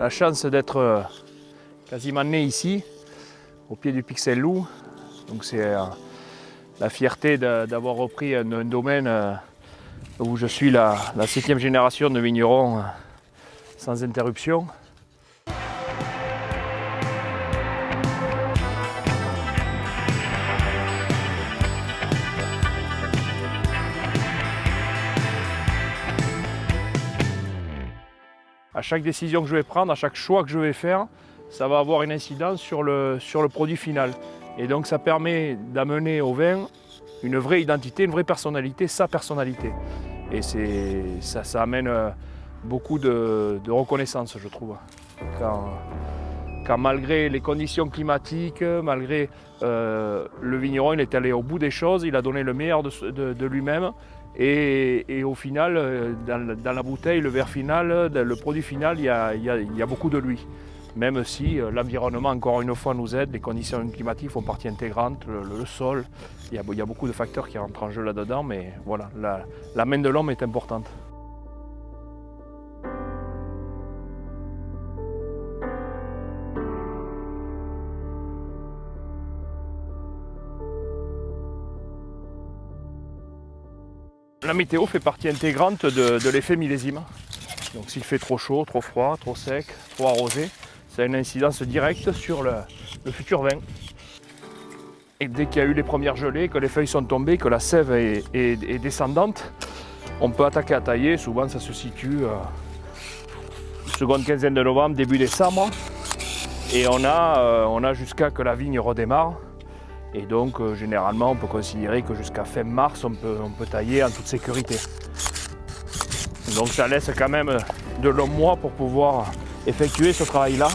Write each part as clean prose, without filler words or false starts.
la chance d'être quasiment né ici, au pied du Pixel Loup. Donc c'est la fierté d'avoir repris un domaine où je suis la 7e génération de vignerons sans interruption. À chaque décision que je vais prendre, à chaque choix que je vais faire, ça va avoir une incidence sur le produit final. Et donc ça permet d'amener au vin une vraie identité, une vraie personnalité, sa personnalité. Et ça amène beaucoup de reconnaissance, je trouve. Quand malgré les conditions climatiques, malgré le vigneron, il est allé au bout des choses, il a donné le meilleur de lui-même. Et au final, dans la bouteille, le verre final, le produit final, il y a beaucoup de lui. Même si l'environnement, encore une fois, nous aide, les conditions climatiques font partie intégrante, le sol, il y a beaucoup de facteurs qui rentrent en jeu là-dedans, mais voilà, la main de l'homme est importante. La météo fait partie intégrante de l'effet millésime. Donc s'il fait trop chaud, trop froid, trop sec, trop arrosé, ça a une incidence directe sur le futur vin. Et dès qu'il y a eu les premières gelées, que les feuilles sont tombées, que la sève est descendante, on peut attaquer à tailler. Souvent ça se situe seconde quinzaine de novembre, début décembre. Et on a jusqu'à que la vigne redémarre. Et donc généralement on peut considérer que jusqu'à fin mars on peut tailler en toute sécurité. Donc ça laisse quand même de longs mois pour pouvoir effectuer ce travail-là.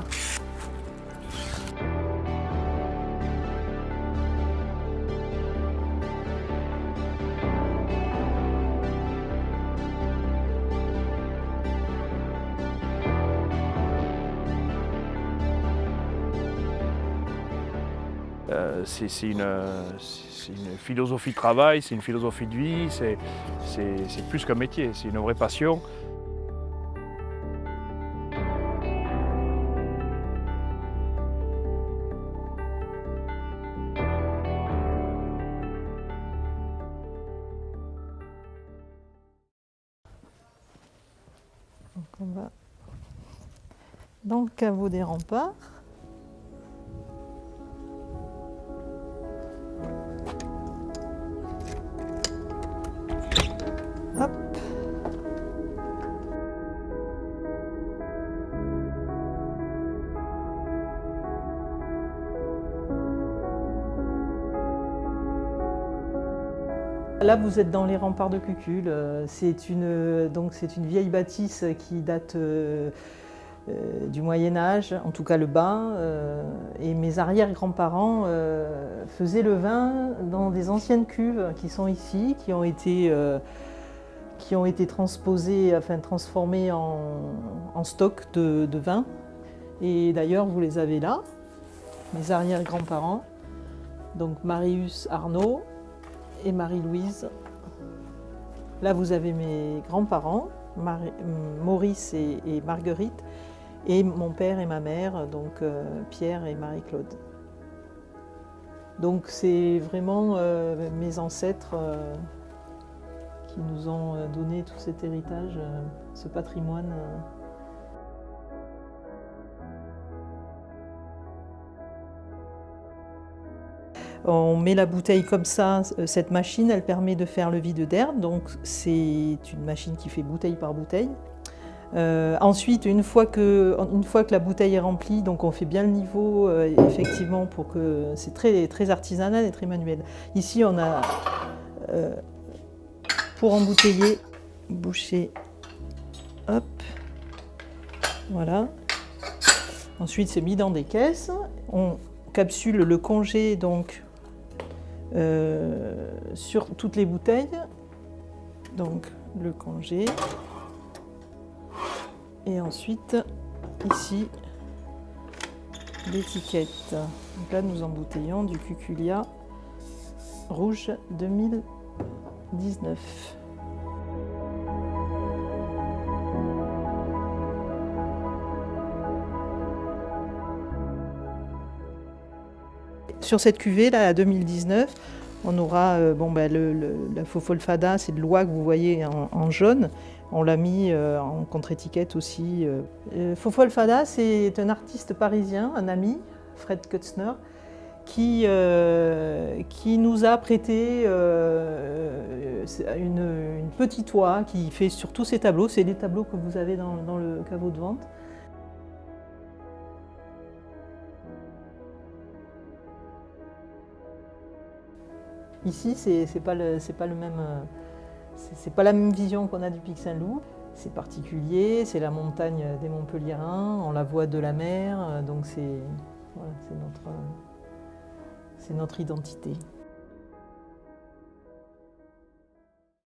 C'est une philosophie de travail, c'est une philosophie de vie, c'est plus qu'un métier, c'est une vraie passion. Donc on va dans le caveau des remparts. Hop. Là, vous êtes dans les remparts de Cucul. C'est une vieille bâtisse qui date du Moyen-Âge, en tout cas le bas. Et mes arrière-grands-parents faisaient le vin dans des anciennes cuves qui sont ici, qui ont été transposées, enfin transformées en stock de vin. Et d'ailleurs, vous les avez là, mes arrière-grands-parents. Donc Marius Arnaud et Marie-Louise. Là, vous avez mes grands-parents, Maurice et Marguerite, et mon père et ma mère, donc Pierre et Marie-Claude. Donc c'est vraiment mes ancêtres qui nous ont donné tout cet héritage, ce patrimoine. On met la bouteille comme ça, cette machine, elle permet de faire le vide d'air, donc c'est une machine qui fait bouteille par bouteille. Ensuite, une fois que la bouteille est remplie, donc on fait bien le niveau, effectivement, pour que c'est très, très artisanal et très manuel. Ici, on a, pour embouteiller, boucher, hop, voilà. Ensuite, c'est mis dans des caisses. On capsule le congé, donc, sur toutes les bouteilles, donc le congé, et ensuite ici l'étiquette. Donc là nous embouteillons du Cuculia rouge 2019. Sur cette cuvée, là, à 2019, on aura la Fofolfada, c'est de l'oie que vous voyez en jaune. On l'a mis en contre-étiquette aussi. Fofolfada, c'est un artiste parisien, un ami, Fred Kutzner, qui nous a prêté une petite oie qui fait sur tous ces tableaux. C'est les tableaux que vous avez dans le caveau de vente. Ici, c'est pas la même vision qu'on a du Pic Saint-Loup. C'est particulier, c'est la montagne des Montpelliérains, on la voit de la mer, donc c'est notre identité.